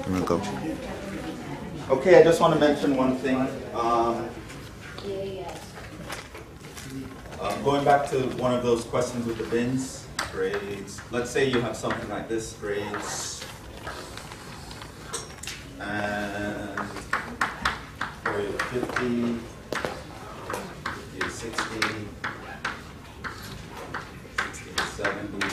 Go. Okay, I just want to mention one thing. Going back to one of those questions with the bins, grades. Let's say you have something like this, grades, and for 50, 50 to 60, 60 to 70.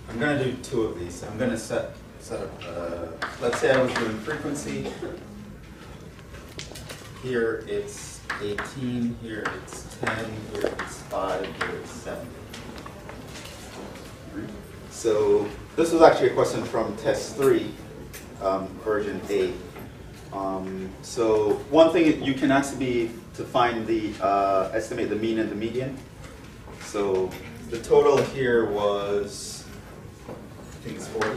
I'm going to do two of these. I'm going to set up, let's say I was doing frequency. Here it's 18, here it's 10, here it's 5, here it's 7. So this was actually a question from test 3, version 8. So one thing you can ask be to find the, estimate the mean and the median. So the total here was, I think it's 40.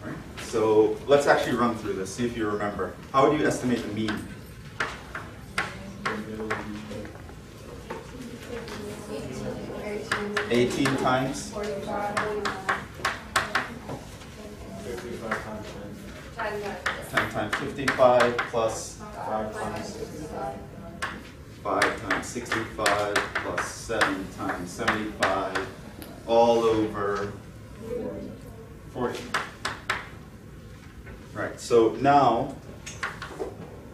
Right. So let's actually run through this, see if you remember. How would you estimate the mean? $18 times? 10 times 55 plus 5 times 65. 5 times 65 plus 7 times 75 all over 40. Right, so now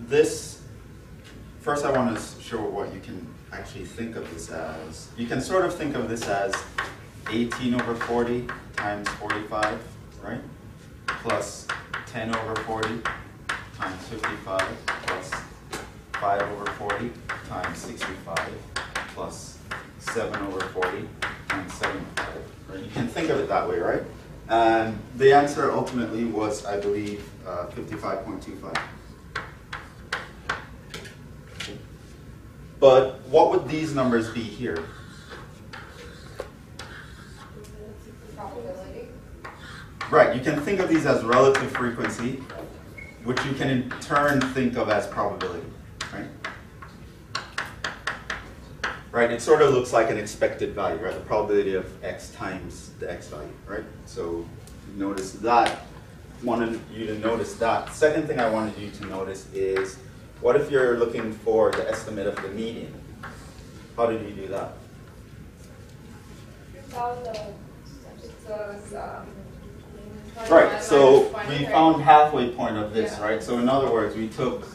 this, first I want to show what you can actually think of this as. You can sort of think of this as 18 over 40 times 45, right? Plus 10 over 40 times 55 plus 5 over 40 times 65 plus 7 over 40 times 75. Right? You can think of it that way, right? And the answer ultimately was, I believe, 55.25. But what would these numbers be here? Probability. Right, you can think of these as relative frequency, which you can in turn think of as probability, right? Right, it sort of looks like an expected value, right? The probability of x times the x value, right? So notice that, wanted you to notice that. Second thing I wanted you to notice is, what if you're looking for the estimate of the median? How did you do that? Right, so we found halfway point of this, right? So in other words, we took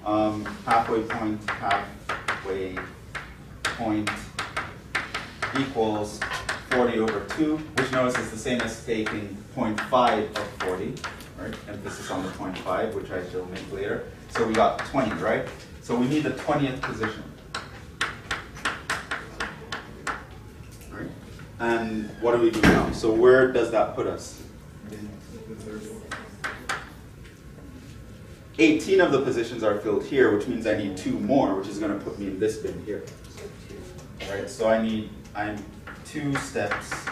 halfway point equals 40 over 2, which notice is the same as taking 0.5 of 40, right? Emphasis on the 0.5, which I shall make later. So we got 20, right? So we need the 20th position. Right? And what do we do now? So where does that put us? 18 of the positions are filled here, which means I need 2 more, which is going to put me in this bin here. Right? So I'm 2 steps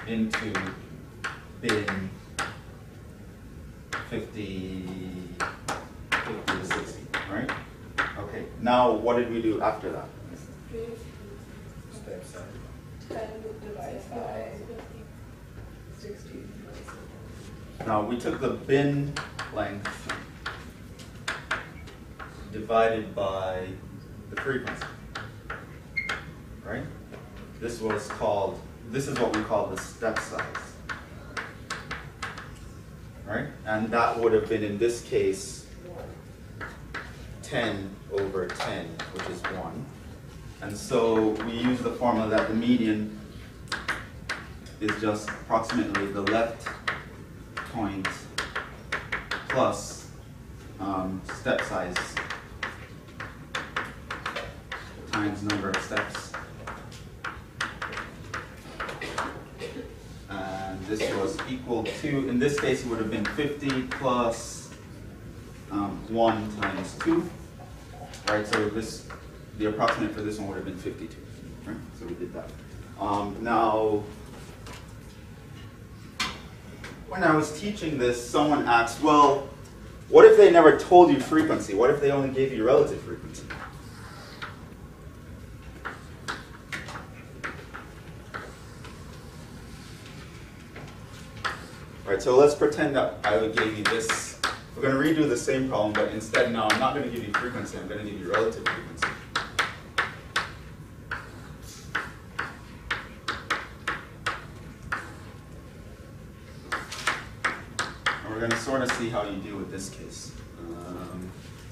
into bin 50 to 60, right? Okay, now what did we do after that? Step 10 divided by 60. Now we took the bin length divided by the frequency, right? This is what we call the step size, right? And that would have been, in this case, 10 over 10, which is 1. And so we use the formula that the median is just approximately the left point plus step size times number of steps. And this was equal to, in this case, it would have been 50 plus 1 times 2. Right, so the approximate for this one would have been 52. Right, so we did that. Now, when I was teaching this, someone asked, well, What if they never told you frequency? What if they only gave you relative frequency? Alright, so let's pretend that I would give you this. We're going to redo the same problem, but instead now I'm not going to give you frequency, I'm going to give you relative frequency. And we're going to sort of see how you deal with this case.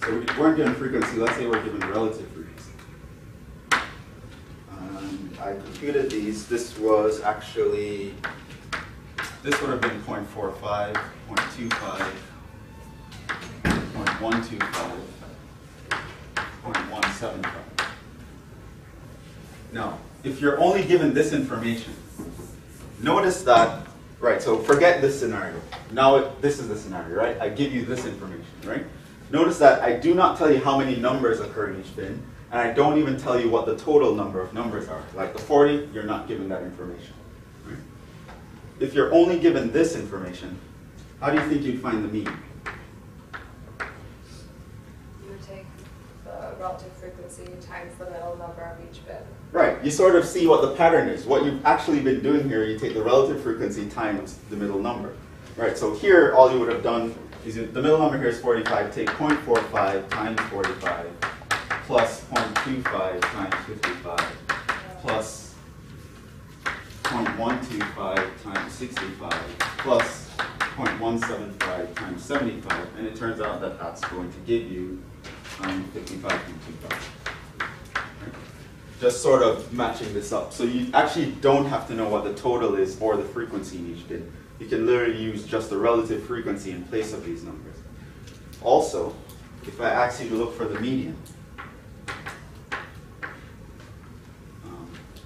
So we weren't given frequency, let's say we're given relative frequency. I computed these. This was actually, this would have been 0.45, 0.25, 0.125, 0.175. Now, if you're only given this information, notice that, right, so forget this scenario. Now this is the scenario, right? I give you this information, right? Notice that I do not tell you how many numbers occur in each bin, and I don't even tell you what the total number of numbers are. Like the 40, you're not given that information. Right? If you're only given this information, how do you think you'd find the mean? You would take the relative frequency times the middle number of each bit. Right, you sort of see what the pattern is. What you've actually been doing here, you take the relative frequency times the middle number. Right, so here all you would have done is the middle number here is 45, take 0.45 times 45 plus 0.25 times 55 plus 0.125 times 65 plus 0.175 times 75, and it turns out that that's going to give you 55.25. Just sort of matching this up. So you actually don't have to know what the total is or the frequency in each bin. You can literally use just the relative frequency in place of these numbers. Also, if I ask you to look for the median,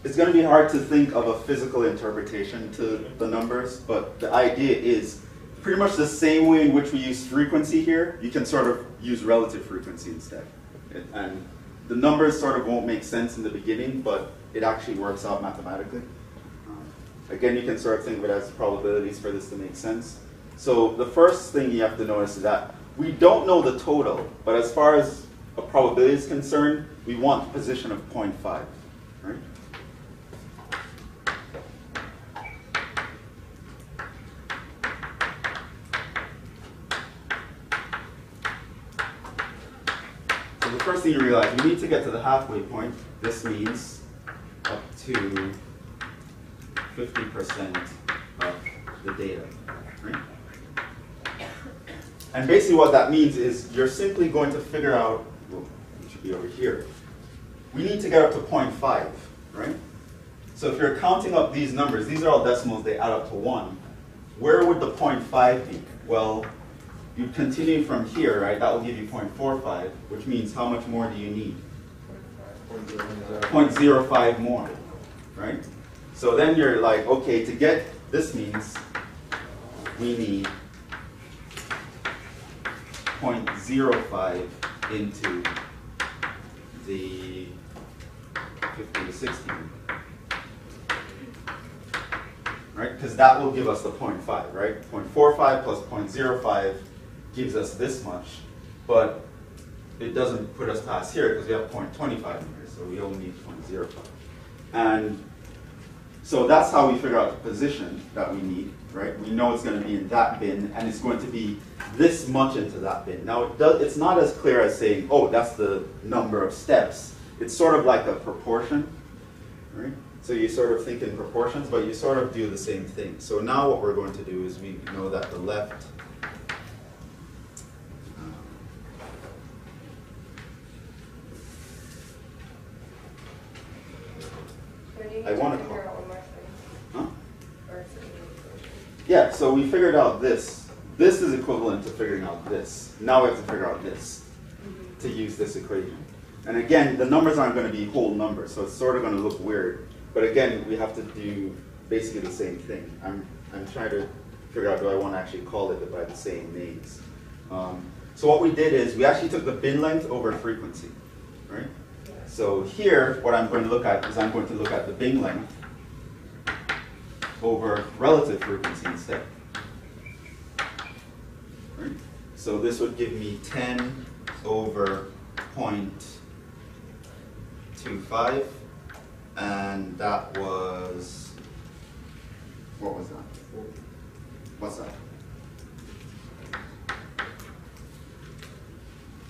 it's going to be hard to think of a physical interpretation to the numbers, but the idea is pretty much the same way in which we use frequency here, you can sort of use relative frequency instead. And the numbers sort of won't make sense in the beginning, but it actually works out mathematically. Again, you can sort of think of it as probabilities for this to make sense. So the first thing you have to notice is that we don't know the total, but as far as a probability is concerned, we want the position of 0.5, right? So the first thing you realize, we need to get to the halfway point. This means up to 50% of the data, right? And basically what that means is you're simply going to figure out, well, it should be over here. We need to get up to 0.5, right? So if you're counting up these numbers, these are all decimals, they add up to 1. Where would the 0.5 be? Well, you continue from here, right? That will give you 0.45, which means how much more do you need? 0.05 more, right? So then you're like, okay, to get, this means we need 0.05 into the 50 to 60, right? Because that will give us the 0.5, right? 0.45 plus 0.05 gives us this much, but it doesn't put us past here because we have 0.25 in here, so we only need 0.05. And so that's how we figure out the position that we need, right? We know it's going to be in that bin, and it's going to be this much into that bin. Now, it's not as clear as saying, oh, that's the number of steps. It's sort of like a proportion, right? So you sort of think in proportions, but you sort of do the same thing. So now what we're going to do is we know that the left I want to call. Huh? Yeah, so we figured out this. This is equivalent to figuring out this. Now we have to figure out this to use this equation. And again, the numbers aren't going to be whole numbers, so it's sort of going to look weird. But again, we have to do basically the same thing. I'm trying to figure out, do I want to actually call it by the same names? So what we did is we actually took the bin length over frequency, right? So here, what I'm going to look at is I'm going to look at the bin length over relative frequency instead. Right? So this would give me 10 over 0.25, and that was, what was that? What's that?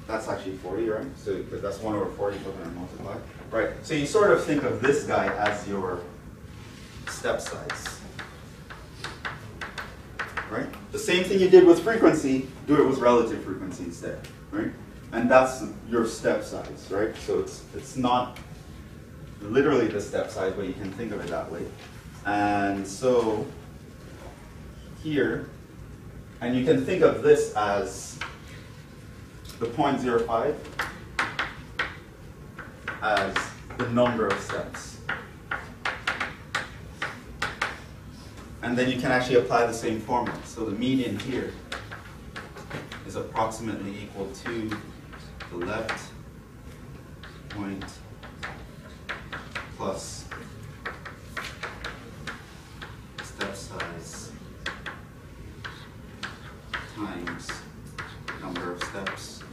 That's actually 40, right? So because that's 1 over 40 we're going to multiply. Right, so you sort of think of this guy as your step size. Right? The same thing you did with frequency, do it with relative frequency instead. Right? And that's your step size, right? So it's not literally the step size, but you can think of it that way. And so here, and you can think of this as the 0.05 as the number of steps. And then you can actually apply the same formula. So the median here is approximately equal to the left point plus step size times number of steps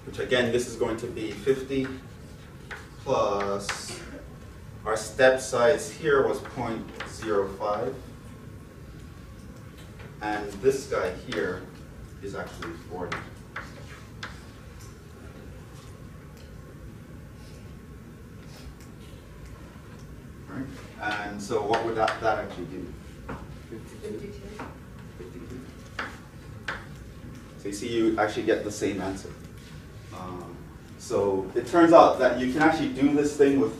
which again, this is going to be 50 plus our step size here was 0.05, and this guy here is actually 40. Right? And so what would that actually do? 52. 52. So you see, you actually get the same answer. So it turns out that you can actually do this thing with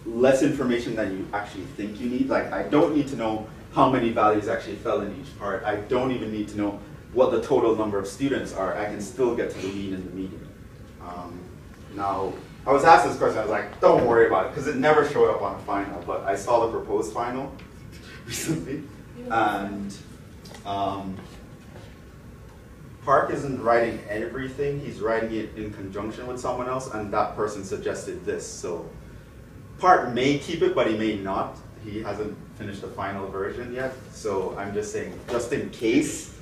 less information than you actually think you need. Like, I don't need to know how many values actually fell in each part. I don't even need to know what the total number of students are. I can still get to the mean and the median. Now, I was asked this question, I was like, don't worry about it, because it never showed up on a final, but I saw the proposed final recently, and Park isn't writing everything, he's writing it in conjunction with someone else, and that person suggested this. So Park may keep it, but he may not. He hasn't finished the final version yet. So I'm just saying, just in case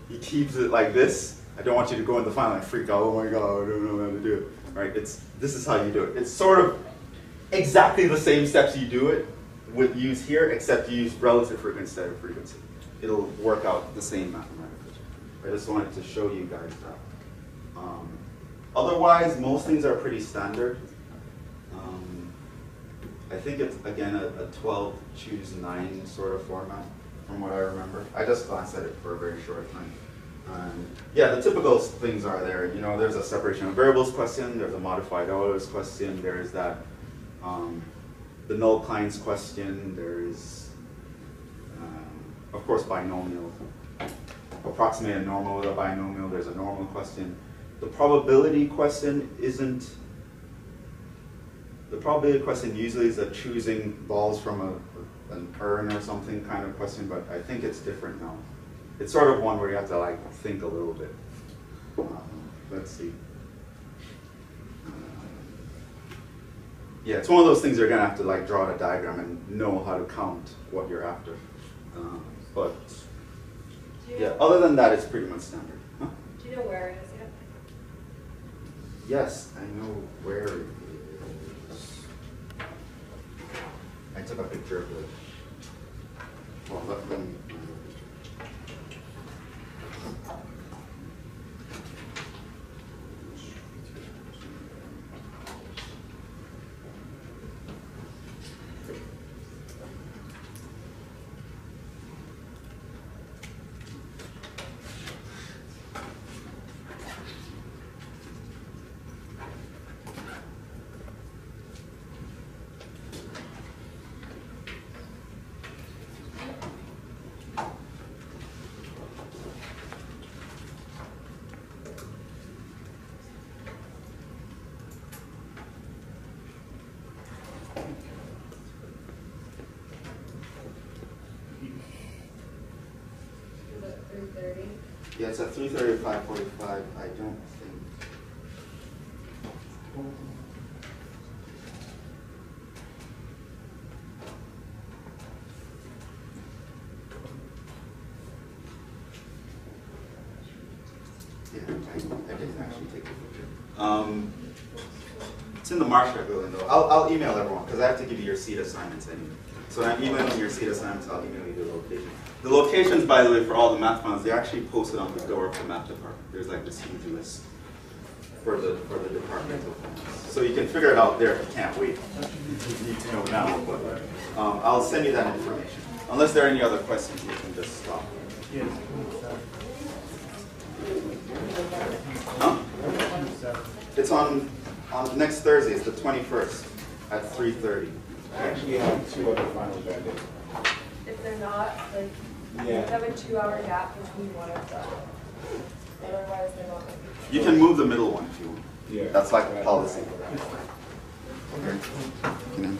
he keeps it like this, I don't want you to go in the final and freak out, oh my God, I don't know how to do it. Right? This is how you do it. It's sort of exactly the same steps you do it with use here, except you use relative frequency instead of frequency. It'll work out the same mathematically. I just wanted to show you guys that. Otherwise, most things are pretty standard. I think it's, again, a 12 choose 9 sort of format, from what I remember. I just glanced at it for a very short time. Yeah, the typical things are there. You know, there's a separation of variables question, there's a modified orders question, there's that, the null clients question, there's, of course, binomial. Approximate a normal with a binomial, there's a normal question. The probability question isn't, the probability question usually is a choosing balls from an urn or something kind of question, but I think it's different now. It's sort of one where you have to like think a little bit. Let's see. Yeah, it's one of those things you're gonna have to like draw a diagram and know how to count what you're after. But yeah, other than that, it's pretty much standard. Huh? Do you know where it is yet? Yes, I know where it is. I took a picture of it. Well, let me. Yeah, it's at 3:30 to 5:45. I don't think. Yeah, I didn't actually take a picture. It's in the Marshall building though. I'll email everyone because I have to give you your seat assignments anyway. So when I'm emailing your seat assignments, I'll email you the location. The locations, by the way, for all the math funds, they're actually posted on the door of the math department. There's like this huge list for the departmental funds. So you can figure it out there if you can't wait. You need to know now, but I'll send you that information. Unless there are any other questions, you can just stop. Yes. Huh? It's on next Thursday. It's the 21st at 3:30. I actually have 2 other finals that day. If they're not, like, you Yeah. have a 2-hour gap between one of them. Otherwise, they're not going to be. You can move the middle one if you want. Yeah. That's like policy. Okay. Okay.